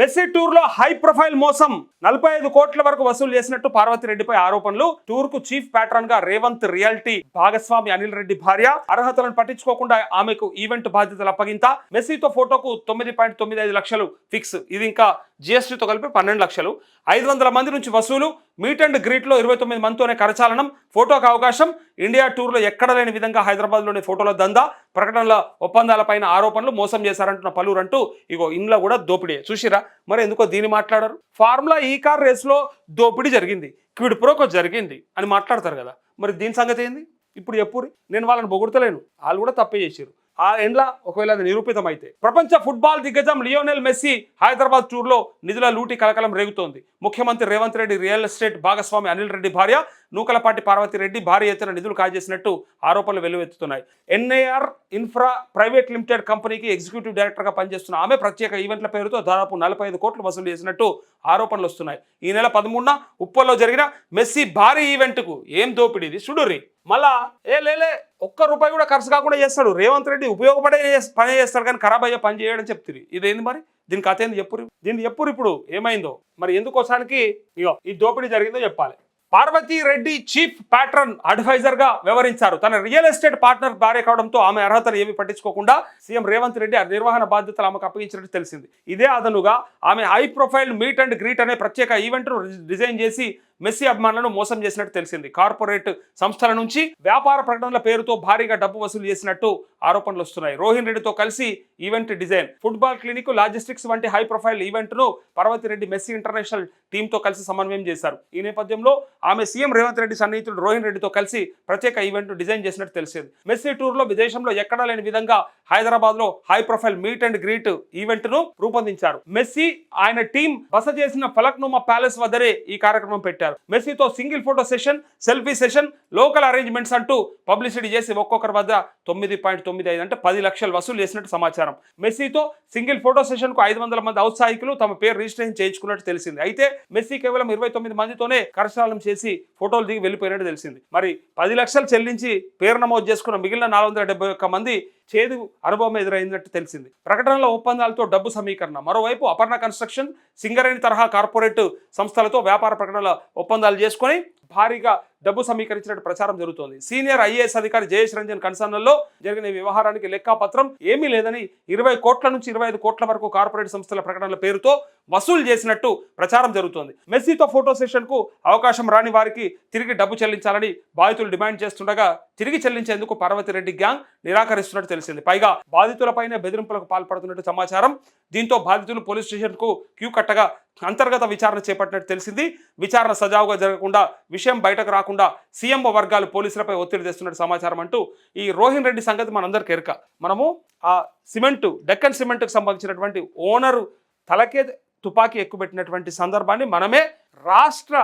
Messy tour లో high profile మోసం 45 కోట్ల వరకు వసూలు చేసినట్టు పార్వతిరెడ్డిపై ఆరోపణలు. టూర్ కు చీఫ్ ప్యాట్రన్ గా రేవంత్ రియాలిటీ భాగస్వామి అనిల్ రెడ్డి భార్య. అర్హతలను పట్టించుకోకుండా ఆమెకు ఈవెంట్ బాధ్యతలు అప్పగింత. మెస్సీతో ఫోటోకు 9.95 లక్షలు ఫిక్స్. ఇది ఇంకా జిఎస్టీతో కలిపి 12 లక్షలు. 500 మంది నుంచి వసూలు. మీట్ అండ్ గ్రీట్ లో 29 మందితోనే కరచాలనం. ఫోటోకు అవకాశం. ఇండియా టూర్ లో ఎక్కడ లేని విధంగా హైదరాబాద్ లోని ఫోటోల దందా. ప్రకటనల ఒప్పందాలపైన ఆరోపణలు. మోసం చేశారంటున్న పలువురంటూ ఇగో ఇంట్లో కూడా దోపిడీ చూసిరా. మరి ఎందుకో దీన్ని మాట్లాడారు. ఫార్ములా ఈ కార్ రేస్ లో దోపిడీ జరిగింది, క్విడ్ ప్రోకో జరిగింది అని మాట్లాడతారు కదా. మరి దీని సంగతి ఏంది ఇప్పుడు చెప్పురి. నేను వాళ్ళని పొగుడతలేను, వాళ్ళు కూడా తప్పే చేశారు. ఆ ఎండ్ల ఒకవేళ అది నిరూపితం అయితే. ప్రపంచ ఫుట్బాల్ దిగ్గజం లియోనెల్ మెస్సీ హైదరాబాద్ టూర్ లో నిధుల లూటి కలకలం రేగుతోంది. ముఖ్యమంత్రి రేవంత్ రెడ్డి రియల్ ఎస్టేట్ భాగస్వామి అనిల్ రెడ్డి భార్య నూకలపాటి పార్వతిరెడ్డి భారీ ఎత్తున నిధులు కాజేసినట్టు ఆరోపణలు వెల్లువెత్తుతున్నాయి. ఎన్ఐఆర్ ఇన్ఫ్రా ప్రైవేట్ లిమిటెడ్ కంపెనీకి ఎగ్జిక్యూటివ్ డైరెక్టర్ గా పనిచేస్తున్న ఆమె ప్రత్యేక ఈవెంట్ల పేరుతో దాదాపు 45 కోట్లు వసూలు చేసినట్టు ఆరోపణలు వస్తున్నాయి. ఈ నెల 13న ఉప్పల్లో జరిగిన మెస్సీ భారీ ఈవెంట్ కు ఏం దోపిడీది చూడుర్రి. మళ్ళా లేలే ఒక్క రూపాయి కూడా ఖర్చు కాకుండా చేస్తాడు రేవంత్ రెడ్డి. ఉపయోగపడే పని చేస్తాడు కానీ ఖరాబ్ అయ్యే పని చేయడం చెప్తుంది. ఇదేంది మరి? దీని కథ ఏంది చెప్పురు. దీన్ని చెప్పురు ఇప్పుడు ఏమైందో మరి, ఎందుకోసానికి ఇగో ఈ దోపిడీ జరిగిందో చెప్పాలి. పార్వతిరెడ్డి చీఫ్ ప్యాట్రన్ అడ్వైజర్ గా వ్యవహరించారు. తన రియల్ ఎస్టేట్ పార్ట్నర్ భార్య కావడంతో ఆమె అర్హతలు ఏమి పట్టించుకోకుండా సీఎం రేవంత్ రెడ్డి ఆ నిర్వహణ బాధ్యతలు ఆమెకు అప్పగించినట్టు తెలిసింది. ఇదే అదనుగా ఆమె high profile meet and greet అనే ప్రత్యేక ఈవెంట్ను డిజైన్ చేసి మెస్సీ అభిమానులను మోసం చేసినట్టు తెలిసింది. కార్పొరేట్ సంస్థల నుంచి వ్యాపార ప్రకటనల పేరుతో భారీగా డబ్బు వసూలు చేసినట్టు ఆరోపణలు వస్తున్నాయి. రోహిన్ రెడ్డితో కలిసి event design, football clinic, logistics వంటి హై ప్రొఫైల్ ఈవెంట్ ను పార్వతిరెడ్డి మెస్సీ ఇంటర్నేషనల్ టీమ్ తో కలిసి సమన్వయం చేశారు. ఈ నేపథ్యంలో ఆమె సీఎం రేవంత్ రెడ్డి సన్నిహితుడు రోహిన్ రెడ్డితో కలిసి ప్రత్యేక ఈవెంట్ డిజైన్ చేసినట్టు తెలిసింది. మెస్సీ టూర్ లో విదేశంలో ఎక్కడా లేని విధంగా హైదరాబాద్ లో high profile meet and greet event ను రూపొందించారు. మెస్సీ ఆయన టీం బస చేసిన ఫలక్నుమా ప్యాలెస్ వద్దరే ఈ కార్యక్రమం పెట్టారు. మెస్సీతో single photo session, selfie session, local arrangements అంటూ పబ్లిసిటీ చేసి ఒక్కొక్కరి వద్ద 9.95 అంటే 10 లక్షలు వసూలు చేసినట్టు సమాచారం. మెస్సీతో సింగిల్ ఫోటో సెషన్ కు 500 మంది ఔత్సాహికులు తమ పేరు రిజిస్ట్రేషన్ చేయించుకున్నట్టు తెలిసింది. అయితే మెస్సీ కేవలం 29 మందితోనే కరచాలనం చేసి ఫోటోలు దిగి వెళ్ళిపోయినట్టు తెలిసింది. మరి 10 లక్షలు చెల్లించి పేరు నమోదు చేసుకున్న మిగిలిన 471 మంది చేదు అనుభవం ఎదురైందట్టు తెలిసింది. ప్రకటనల ఒప్పందాలతో డబ్బు సమీకరణ. మరోవైపు అపర్ణ కన్స్ట్రక్షన్, సింగరేణి తరహా కార్పొరేట్ సంస్థలతో వ్యాపార ప్రకటనల ఒప్పందాలు చేసుకొని భారీగా డబ్బు సమీకరించినట్టు ప్రచారం జరుగుతోంది. సీనియర్ ఐఏఎస్ అధికారి జయేష్ రంజన్ కన్సర్న్లో జరిగిన ఈ వ్యవహారానికి లెక్కాపత్రం ఏమీ లేదని 20 కోట్ల నుంచి 25 కోట్ల వరకు కార్పొరేట్ సంస్థల ప్రకటనల పేరుతో వసూలు చేసినట్టు ప్రచారం జరుగుతోంది. మెస్సీతో ఫోటో సెషన్ కు అవకాశం రాని వారికి తిరిగి డబ్బు చెల్లించాలని బాధితులు డిమాండ్ చేస్తుండగా తిరిగి చెల్లించేందుకు పార్వతిరెడ్డి గ్యాంగ్ నిరాకరిస్తున్నట్టు తెలిసింది. పైగా బాధితులపైనే బెదిరింపులకు పాల్పడుతున్నట్టు సమాచారం. దీంతో బాధితులు పోలీస్ స్టేషన్ కు క్యూ కట్టగా అంతర్గత విచారణ చేపట్టినట్టు తెలిసింది. విచారణ సజావుగా జరగకుండా, విషయం బయటకు రాకుండా సీఎంఓ వర్గాలు పోలీసులపై ఒత్తిడి తెస్తున్నట్టు సమాచారం. అంటూ ఈ రోహిన్ రెడ్డి సంగతి మనందరికీ ఎరుక. మనము ఆ సిమెంటు, డెక్కన్ సిమెంట్కు సంబంధించినటువంటి ఓనరు తలకే తుపాకీ ఎక్కుపెట్టినటువంటి సందర్భాన్ని మనమే రాష్ట్ర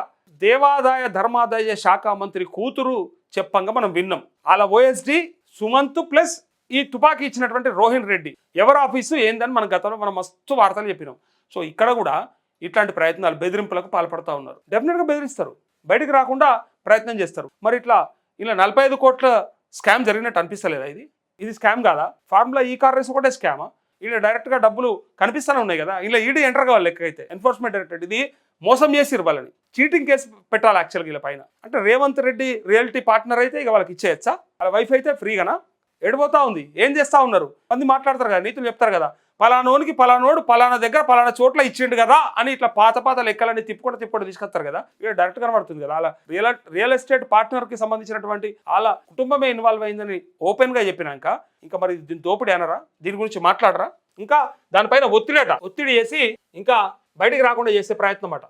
దేవాదాయ ధర్మాదాయ శాఖ మంత్రి కూతురు చెప్పంగా మనం విన్నాం. అలా ఓఎస్డి సుమంత్ ప్లస్ ఈ తుపాకీ ఇచ్చినటువంటి రోహిన్ రెడ్డి ఎవరు ఆఫీసు ఏందని మన గతంలో మనం మస్తు వార్తలు చెప్పినాం. సో ఇక్కడ కూడా ఇట్లాంటి ప్రయత్నాలు, బెదిరింపులకు పాల్పడుతూ ఉన్నారు. డెఫినెట్గా బెదిరిస్తారు, బయటికి రాకుండా ప్రయత్నం చేస్తారు. మరి ఇలా 45 కోట్ల స్కామ్ జరిగినట్టు అనిపిస్తలేదా? ఇది స్కామ్ కాదా? ఫార్ములా ఈ కార్ రేస్ ఒకటే స్కామా? ఇలా డైరెక్ట్గా డబ్బులు కనిపిస్తూనే ఉన్నాయి కదా. ఇలా ఈడీ ఎంటర్ కావాలి లెక్క అయితే. ఎన్ఫోర్స్మెంట్ డైరెక్టరేట్ ఇది మోసం చేసిరు వాళ్ళని. చీటింగ్ కేసు పెట్టాలి యాక్చువల్గా వీళ్ళ పైన. అంటే రేవంత్ రెడ్డి రియాలిటీ పార్ట్నర్ అయితే ఇక వాళ్ళకి ఇచ్చేయచ్చా? వాళ్ళ వైఫ్ అయితే ఫ్రీగానా? ఎడిపోతా ఉంది. ఏం చేస్తూ ఉన్నారు? మంది మాట్లాడతారు కదా, నీతులు చెప్తారు కదా. పలానోనికి పలానోడు పలానా దగ్గర పలానా చోట్ల ఇచ్చిండు కదా అని ఇట్లా పాత లెక్కలన్నీ తిప్పుకుంటూ తీసుకొస్తారు కదా. ఇక డైరెక్ట్ కనబడుతుంది కదా. అలా రియల్ ఎస్టేట్ పార్ట్నర్కి సంబంధించినటువంటి వాళ్ళ కుటుంబమే ఇన్వాల్వ్ అయిందని ఓపెన్గా చెప్పినాక ఇంకా మరి దీని దోపిడీ అనరా? దీని గురించి మాట్లాడరా? ఇంకా దానిపైన ఒత్తిడి చేసి ఇంకా బయటికి రాకుండా చేసే ప్రయత్నం అట.